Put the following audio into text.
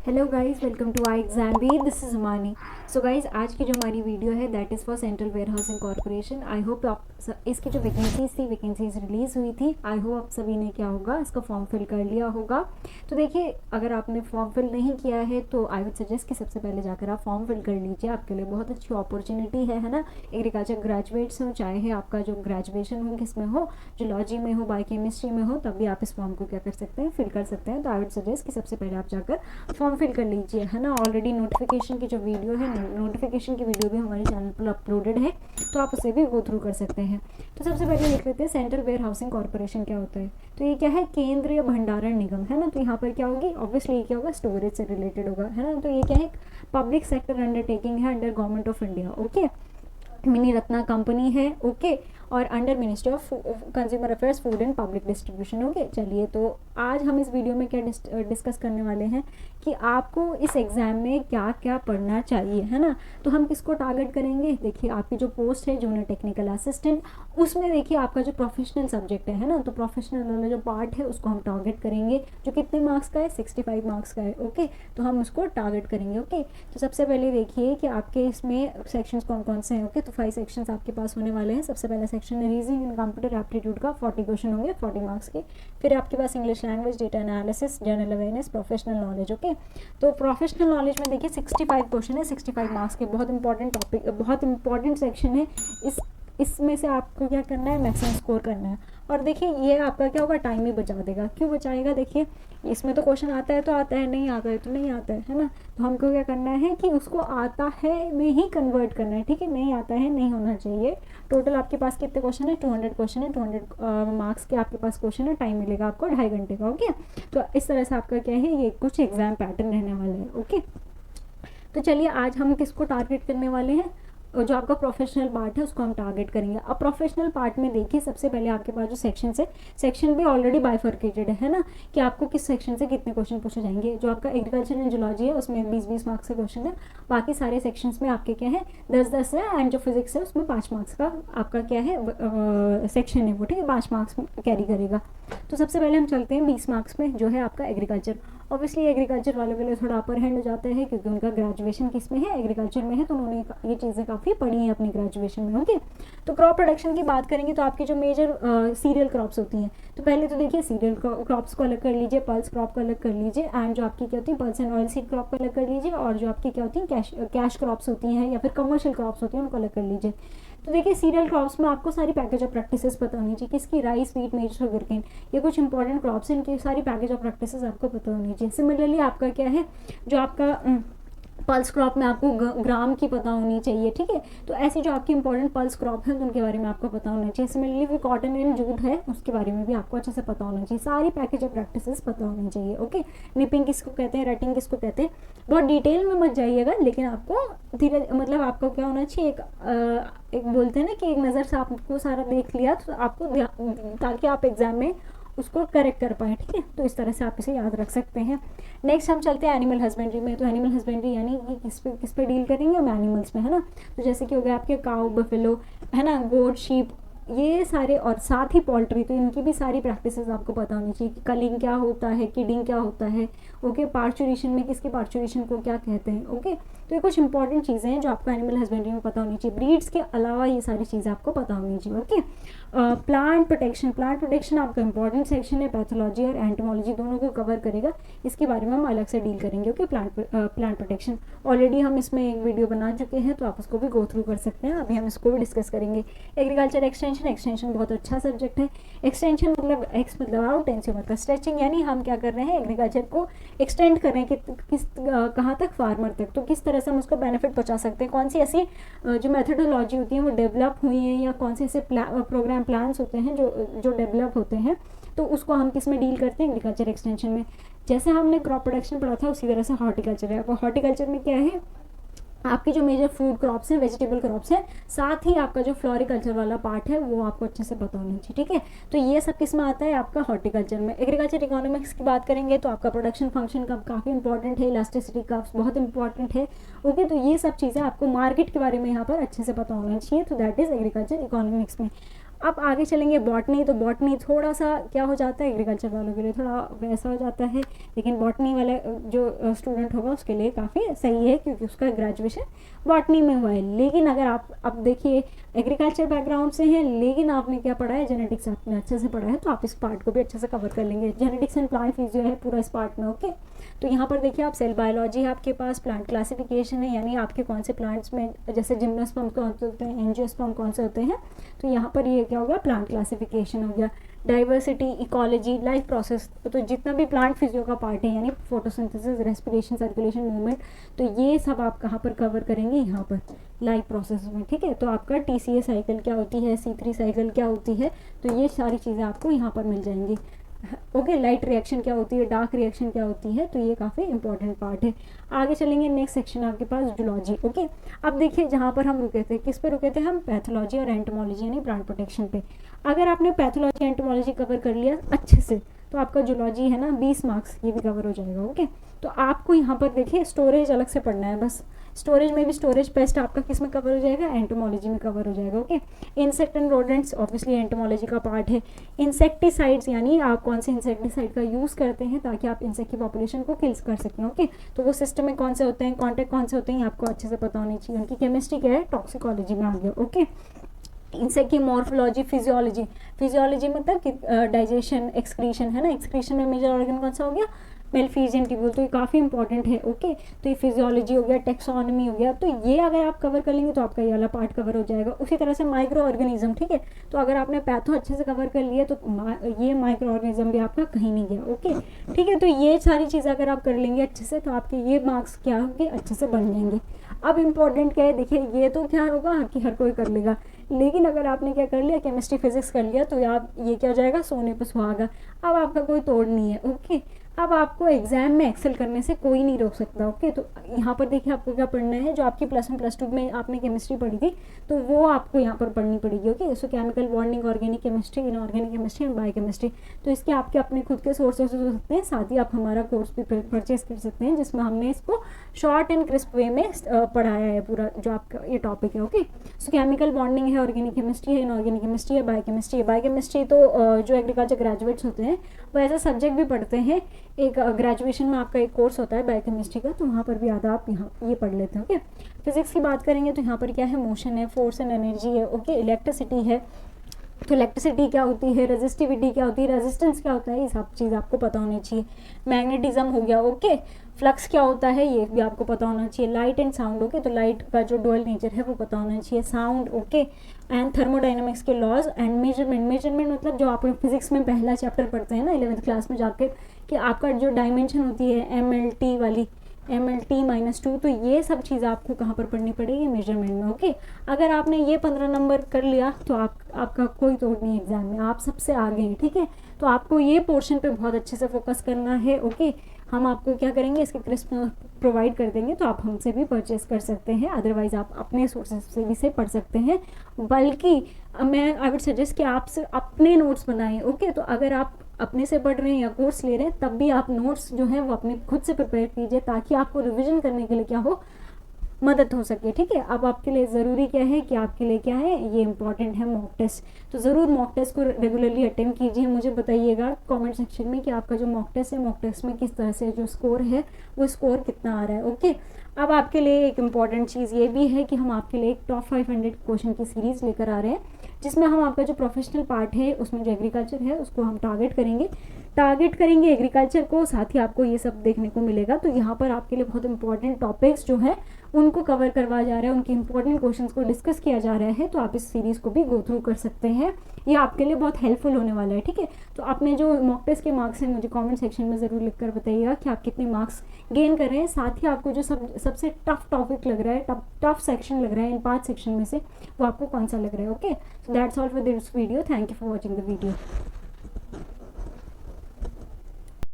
Hello guys, welcome to I exam B. This is Mani. So guys, आज की जो हमारी वीडियो है that is for central warehousing corporation. I hope आप इसकी जो वैकेंसीज रिलीज़ हुई थी, आई होप आप सभी ने क्या होगा इसका फॉर्म फिल कर लिया होगा। तो देखिए, अगर आपने फॉर्म फिल नहीं किया है तो आई वुड सजेस्ट कि सबसे पहले जाकर आप फॉर्म फिल कर लीजिए। आपके लिए बहुत अच्छी अपॉर्चुनिटी है ना। एग्रीकल्चर ग्रेजुएट्स हो, चाहे आपका जो ग्रेजुएशन हो किस में हो, जूलॉजी में हो, बायोकेमिस्ट्री में हो, तब भी आप इस फॉर्म को क्या कर सकते हैं, फिल कर सकते हैं। तो आई वुड सजेस्ट कि सबसे पहले आप जाकर फॉर्म फिल कर लीजिए, है ना। ऑलरेडी नोटिफिकेशन की जो वीडियो है, नोटिफिकेशन की वीडियो भी हमारे चैनल पर अपलोडेड है, तो आप उसे भी गो थ्रू कर सकते हैं। तो सबसे पहले देख लेते हैं सेंट्रल वेयर हाउसिंग कॉर्पोरेशन क्या होता है। तो ये क्या है, केंद्रीय भंडारण निगम, है ना। तो यहाँ पर क्या होगी, ऑब्वियसली ये क्या होगा, स्टोरेज से रिलेटेड होगा, है ना। तो ये क्या है, पब्लिक सेक्टर अंडरटेकिंग है under government of India. Okay, mini Ratna company है। ओके, और under ministry of consumer affairs, food and public distribution. Okay, चलिए, तो आज हम इस वीडियो में क्या डिस्कस करने वाले हैं कि आपको इस एग्ज़ाम में क्या क्या पढ़ना चाहिए, है ना। तो हम किसको टारगेट करेंगे, देखिए आपकी जो पोस्ट है जूनियर टेक्निकल असिस्टेंट, उसमें देखिए आपका जो प्रोफेशनल सब्जेक्ट है ना, तो प्रोफेशनल वाला जो पार्ट है उसको हम टारगेट करेंगे, जो कितने मार्क्स का है, 65 मार्क्स का है। ओके, तो हम उसको टारगेट करेंगे। ओके, तो सबसे पहले देखिए कि आपके इसमें सेक्शंस कौन कौन से हैं। ओके, तो 5 सेक्शंस आपके पास होने वाले हैं। सबसे पहला section reasoning and computer aptitude का 40 क्वेश्चन होंगे, 40 मार्क्स के। फिर आपके पास English language, data analysis, general awareness, professional knowledge. Okay, तो प्रोफेशनल नॉलेज में देखिए 65 क्वेश्चन है, 65 मार्क्स के। बहुत इंपॉर्टेंट टॉपिक, बहुत इंपॉर्टेंट सेक्शन है। इसमें से आपको क्या करना है, मैक्सिमम स्कोर करना है। और देखिए ये आपका क्या होगा, टाइम ही बचा देगा। क्यों बचाएगा, देखिए इसमें तो क्वेश्चन आता है तो आता है, नहीं आता है तो नहीं आता है ना। तो हमको क्या करना है कि उसको आता है में ही कन्वर्ट करना है, ठीक है। नहीं आता है नहीं होना चाहिए। टोटल आपके पास कितने क्वेश्चन है, 200 क्वेश्चन है, 200 मार्क्स के आपके पास क्वेश्चन है। टाइम मिलेगा आपको 2.5 घंटे का। ओके, तो इस तरह से आपका क्या है, ये कुछ एग्जाम पैटर्न रहने वाले हैं। ओके, तो चलिए आज हम किसको टारगेट करने वाले हैं, और जो आपका प्रोफेशनल पार्ट है उसको हम टारगेट करेंगे। अब प्रोफेशनल पार्ट में देखिए सबसे पहले आपके पास जो सेक्शन है, सेक्शन भी ऑलरेडी बाइफर्केटेड है ना, कि आपको किस सेक्शन से कितने क्वेश्चन पूछे जाएंगे। जो आपका एग्रीकल्चर एंड जूलॉजी है उसमें 20-20 मार्क्स का क्वेश्चन है। बाकी सारे सेक्शंस में आपके क्या है, 10-10 है। एंड जो फिजिक्स है उसमें 5 मार्क्स का आपका क्या है सेक्शन है वो, ठीक है, 5 मार्क्स कैरी करेगा। तो सबसे पहले हम चलते हैं 20 मार्क्स में, जो है आपका एग्रीकल्चर। ऑब्वियसली एग्रीकल्चर वालों के लिए थोड़ा अपर हैंड हो जाता है, क्योंकि उनका ग्रेजुएशन किस में है, एग्रीकल्चर में है, तो उन्होंने ये चीज़ें काफ़ी पढ़ी हैं अपनी ग्रेजुएशन में। ओके, तो क्रॉप प्रोडक्शन की बात करेंगे तो आपकी जो मेजर सीरियल क्रॉप्स होती हैं, तो पहले तो देखिए सीरियल क्रॉप्स को अलग कर लीजिए, पल्स क्रॉप को अलग कर लीजिए, एंड जो आपकी क्या होती है, pulse and oil seed crop को अलग कर लीजिए, और जो आपकी क्या होती है, कैश क्रॉप्स होती हैं या फिर कमर्शियल क्रॉप्स होती हैं उनको अलग कर लीजिए। तो देखिए सीरियल क्रॉप्स में आपको सारी पैकेज ऑफ प्रैक्टिसेस पता होनी चाहिए, किसकी, राइस, व्हीट, मेज, शुगरकेन, ये कुछ इंपॉर्टेंट क्रॉप्स हैं, इनकी सारी पैकेज ऑफ प्रैक्टिसेस आपको पता होनी चाहिए। सिमिलरली आपका क्या है, जो आपका पल्स क्रॉप में आपको ग्राम की पता होनी चाहिए, ठीक है। तो ऐसी जो आपकी इंपॉर्टेंट पल्स क्रॉप है तो उनके बारे में आपको पता होना चाहिए। सिमिलरली फिर कॉटन एंड जूट है उसके बारे में भी आपको अच्छे से पता होना चाहिए। सारी पैकेज ऑफ प्रैक्टिसेस पता होनी चाहिए। ओके, निपिंग किसको कहते हैं, रटिंग किसको कहते हैं, बहुत डिटेल में मत जाइएगा, लेकिन आपको धीरे मतलब आपको क्या होना चाहिए, एक बोलते हैं ना कि एक नज़र से आपको सारा देख लिया तो आपको, ताकि आप एग्जाम में उसको करेक्ट कर पाए, ठीक है। तो इस तरह से आप इसे याद रख सकते हैं। नेक्स्ट हम चलते हैं एनिमल हस्बेंड्री में। तो एनिमल हस्बेंड्री यानी कि किस पे डील करेंगे, हम एनिमल्स में, है ना। तो जैसे कि हो गया आपके काऊ, बफेलो, है ना, गोट, शीप, ये सारे, और साथ ही पोल्ट्री, तो इनकी भी सारी प्रैक्टिसेस आपको पता होनी चाहिए कि कलिंग क्या होता है, किडिंग क्या होता है। ओके, पार्चुरेशन में किसके पार्चुरेशन को क्या कहते हैं। ओके, तो ये कुछ इंपॉर्टेंट चीज़ें हैं जो आपको एनिमल हस्बेंड्री में पता होनी चाहिए। ब्रीड्स के अलावा ये सारी चीज़ें आपको पता होनी चाहिए। ओके, प्लांट प्रोटेक्शन आपका इंपॉर्टेंट सेक्शन है। पैथोलॉजी और एंटोमोलॉजी दोनों को कवर करेगा, इसके बारे में हम अलग से डील करेंगे। ओके, प्लांट प्रोटेक्शन ऑलरेडी हम इसमें एक वीडियो बना चुके हैं, तो आप उसको भी गो थ्रू कर सकते हैं। अभी हम इसको भी डिस्कस करेंगे। एग्रीकल्चर एक्सटेंशन बहुत अच्छा सब्जेक्ट है। एक्सटेंशन मतलब एक्स मतलब आउट, टेंस मतलब स्ट्रेचिंग, यानी हम क्या कर रहे हैं, एग्रीकल्चर को एक्सटेंड कर रहे हैं कि किस कहाँ तक, फार्मर तक। तो किस तरह से हम उसको बेनिफिट पहुँचा सकते हैं, कौन सी ऐसी जो मेथडोलॉजी होती है वो डेवलप हुई है, या कौन से ऐसे प्रोग्राम प्लान्स होते हैं जो डेवलप होते हैं, तो उसको हम किस में डील करते हैं, एग्रीकल्चर एक्सटेंशन में। जैसे हमने क्रॉप प्रोडक्शन पढ़ा था उसी तरह से हॉर्टिकल्चर है। हॉर्टिकल्चर में क्या है, आपकी जो मेजर फूड क्रॉप्स हैं, वेजिटेबल क्रॉप्स हैं, साथ ही आपका जो फ्लोरिकल्चर वाला पार्ट है वो आपको अच्छे से पता होना चाहिए, ठीक है। तो ये सब किस में आता है, आपका हॉर्टिकल्चर में। एग्रीकल्चर इकोनॉमिक्स की बात करेंगे तो आपका प्रोडक्शन फंक्शन का काफ़ी इंपॉर्टेंट है, इलास्टिसिटी का बहुत इंपॉर्टेंट है। ओके, तो ये सब चीज़ें आपको मार्केट के बारे में यहाँ पर अच्छे से पता होना चाहिए। तो दैट इज़ एग्रीकल्चर इकोनॉमिक्स में। अब आगे चलेंगे बॉटनी, तो बॉटनी थोड़ा सा क्या हो जाता है एग्रीकल्चर वालों के लिए थोड़ा वैसा हो जाता है, लेकिन बॉटनी वाले जो स्टूडेंट होगा उसके लिए काफ़ी सही है क्योंकि उसका ग्रेजुएशन बॉटनी में हुआ है। लेकिन अगर आप अब देखिए एग्रीकल्चर बैकग्राउंड से हैं लेकिन आपने क्या पढ़ा है, जेनेटिक्स आपने अच्छे से पढ़ा है, तो आप इस पार्ट को भी अच्छे से कवर कर लेंगे। जेनेटिक्स एंड प्लांट फिजियो है पूरा इस पार्ट में। ओके, तो यहाँ पर देखिए आप सेल बायोलॉजी है आपके पास, प्लांट क्लासिफिकेशन है यानी आपके कौन से प्लांट्स में जैसे जिम्नोस्पर्म कौन से होते हैं, एंजियोस्पर्म कौन से होते हैं, तो यहाँ पर ये क्या हो गया प्लांट क्लासिफिकेशन हो गया। डाइवर्सिटी, इकोलॉजी, लाइफ प्रोसेस, तो जितना भी प्लांट फिजियो का पार्ट है यानी फोटोसिंथेसिस, रेस्पिरेशन, सर्कुलेशन, मूवमेंट, तो ये सब आप कहाँ पर कवर करेंगे, यहाँ पर लाइफ प्रोसेस में। ठीक है, तो आपका TCA साइकिल क्या होती है, C3 साइकिल क्या होती है, तो ये सारी चीज़ें आपको यहाँ पर मिल जाएंगी। ओके, लाइट रिएक्शन क्या होती है, डार्क रिएक्शन क्या होती है, तो ये काफ़ी इंपॉर्टेंट पार्ट है। आगे चलेंगे नेक्स्ट सेक्शन आपके पास जूलॉजी। ओके, अब देखिए जहाँ पर हम रुके थे, किस पे रुके थे हम, पैथोलॉजी और एंटोमोलॉजी यानी प्लांट प्रोटेक्शन पे। अगर आपने पैथोलॉजी एंटोमोलॉजी कवर कर लिया अच्छे से तो आपका जूलॉजी है ना 20 मार्क्स ये भी कवर हो जाएगा। ओके, तो आपको यहाँ पर देखिए स्टोरेज अलग से पढ़ना है, बस स्टोरेज में भी स्टोरेज पेस्ट आपका किस में कवर हो जाएगा, एंटोमोलॉजी में कवर हो जाएगा। Okay, insect and rodents obviously entomology का पार्ट है। इंसेक्टिसाइड्स यानी आप कौन से इंसेक्टिसाइड का यूज़ करते हैं ताकि आप इंसेक्ट की पॉपुलेशन को किल्स कर सकें। ओके, तो वो सिस्टम में कौन से होते हैं, कॉन्टैक्ट कौन से होते हैं, आपको अच्छे से पता होनी चाहिए। उनकी केमिस्ट्री क्या है, टॉक्सिकोलॉजी में आ गया। ओके, इंसेक्ट की मॉर्फोलॉजी, फिजियोलॉजी, फिजियोलॉजी मतलब कि डाइजेशन, एक्सक्रीशन है ना, एक्सक्रीशन में मेजर ऑर्गन कौन सा हो गया, मेलफिजियन ट्यूब्यूल, तो ये काफ़ी इंपॉर्टेंट है। ओके, तो ये फिजियोलॉजी हो गया, टेक्सोनॉमी हो गया, तो ये अगर आप कवर कर लेंगे तो आपका ये वाला पार्ट कवर हो जाएगा। उसी तरह से माइक्रो ऑर्गेनिज्म, ठीक है, तो अगर आपने पैथो अच्छे से कवर कर लिया तो ये माइक्रो ऑर्गेनिज्म भी आपका कहीं नहीं गया। ओके, ठीक है, तो ये सारी चीज़ें अगर आप कर लेंगे अच्छे से तो आपके ये मार्क्स क्या होंगे, अच्छे से बन जाएंगे। अब इम्पॉर्टेंट क्या है, देखिए ये तो क्या होगा कि हर कोई कर लेगा, लेकिन अगर आपने क्या कर लिया, केमिस्ट्री फिजिक्स कर लिया, तो आप ये क्या हो जाएगा, सोने पे सुहागा। अब आपका कोई तोड़ नहीं है। ओके, अब आपको एग्जाम में एक्सेल करने से कोई नहीं रोक सकता। ओके, तो यहाँ पर देखिए आपको क्या पढ़ना है, जो आपकी +1 +2 में आपने केमिस्ट्री पढ़ी थी तो वो आपको यहाँ पर पढ़नी पड़ेगी। Okay, so chemical bonding, organic chemistry, inorganic chemistry and biochemistry, तो इसके आपके अपने खुद के सोर्सेज हो सकते हैं, साथ ही आप हमारा कोर्स भी परचेज कर सकते हैं जिसमें हमने इसको शॉर्ट एंड क्रिस्प वे में पढ़ाया है पूरा जो आपका ये टॉपिक है। ओके, सो केमिकल बॉन्डिंग है, ऑर्गेनिक केमिस्ट्री है, इनऑर्गेनिक केमिस्ट्री है, बायोकेमिस्ट्री है। बायोकेमिस्ट्री तो जो एग्रीकल्चर ग्रेजुएट्स होते हैं वो ऐसा सब्जेक्ट भी पढ़ते हैं, एक ग्रेजुएशन में आपका एक कोर्स होता है बायोकेमिस्ट्री का, तो वहाँ पर भी आधा आप यहाँ ये पढ़ लेते हैं। ओके, फिजिक्स की बात करेंगे तो यहाँ पर क्या है, मोशन है, फोर्स एंड एनर्जी है। ओके, इलेक्ट्रिसिटी है, तो इलेक्ट्रिसिटी क्या होती है, रेजिस्टिविटी क्या होती है, रेजिस्टेंस क्या होता है, ये सब चीज़ आपको पता होनी चाहिए। मैग्नेटिज्म हो गया। ओके, फ्लक्स क्या होता है ये भी आपको पता होना चाहिए। लाइट एंड साउंड, ओके, तो लाइट का जो डुअल नेचर है वो पता होना चाहिए। साउंड, ओके, एंड थर्मोडाइनमिक्स के लॉज एंड मेजरमेंट। मेजरमेंट मतलब जो आप फिजिक्स में पहला चैप्टर पढ़ते हैं ना 11th क्लास में जाके, कि आपका जो डायमेंशन होती है MLT वाली, MLT-2, तो ये सब चीज़ आपको कहाँ पर पढ़नी पड़ेगी, मेजरमेंट में। ओके, अगर आपने ये 15 नंबर कर लिया तो आपका कोई तोड़ नहीं एग्जाम में, आप सबसे आगे हैं। ठीक है, तो आपको ये पोर्शन पे बहुत अच्छे से फोकस करना है। ओके, हम आपको क्या करेंगे, इसके क्रिस्प प्रोवाइड कर देंगे, तो आप हमसे भी परचेस कर सकते हैं, अदरवाइज आप अपने सोर्सेज से भी से पढ़ सकते हैं। बल्कि मैं आई वुड सजेस्ट कि आप से अपने नोट्स बनाएं। ओके, तो अगर आप अपने से पढ़ रहे हैं या कोर्स ले रहे हैं तब भी आप नोट्स जो हैं वो अपने खुद से प्रिपेयर कीजिए ताकि आपको रिवीजन करने के लिए क्या हो, मदद हो सके। ठीक है, अब आपके लिए ज़रूरी क्या है कि आपके लिए क्या है, ये इंपॉर्टेंट है मॉक टेस्ट, तो ज़रूर मॉक टेस्ट को रेगुलरली अटेम्प्ट कीजिए। मुझे बताइएगा कमेंट सेक्शन में कि आपका जो मॉक टेस्ट है, मॉक टेस्ट में किस तरह से जो स्कोर है वो स्कोर कितना आ रहा है। ओके, अब आपके लिए एक इम्पॉर्टेंट चीज़ ये भी है कि हम आपके लिए एक टॉप 500 क्वेश्चन की सीरीज़ लेकर आ रहे हैं जिसमें हम आपका जो प्रोफेशनल पार्ट है उसमें जो एग्रीकल्चर है उसको हम टारगेट करेंगे एग्रीकल्चर को, साथ ही आपको ये सब देखने को मिलेगा। तो यहाँ पर आपके लिए बहुत इंपॉर्टेंट टॉपिक्स जो है उनको कवर करवाया जा रहा है, उनके इंपॉर्टेंट क्वेश्चंस को डिस्कस किया जा रहा है, तो आप इस सीरीज़ को भी गो थ्रू कर सकते हैं, ये आपके लिए बहुत हेल्पफुल होने वाला है। ठीक है, तो आपने जो मॉक टेस्ट के मार्क्स हैं मुझे कमेंट सेक्शन में ज़रूर लिख कर बताइएगा कि आप कितने मार्क्स गेन कर रहे हैं, साथ ही आपको जो सबसे टफ टॉपिक लग रहा है, टफ सेक्शन लग रहा है इन 5 सेक्शन में से, वो आपको कौन सा लग रहा है। Okay, so that's all for this video, thank you for watching the video.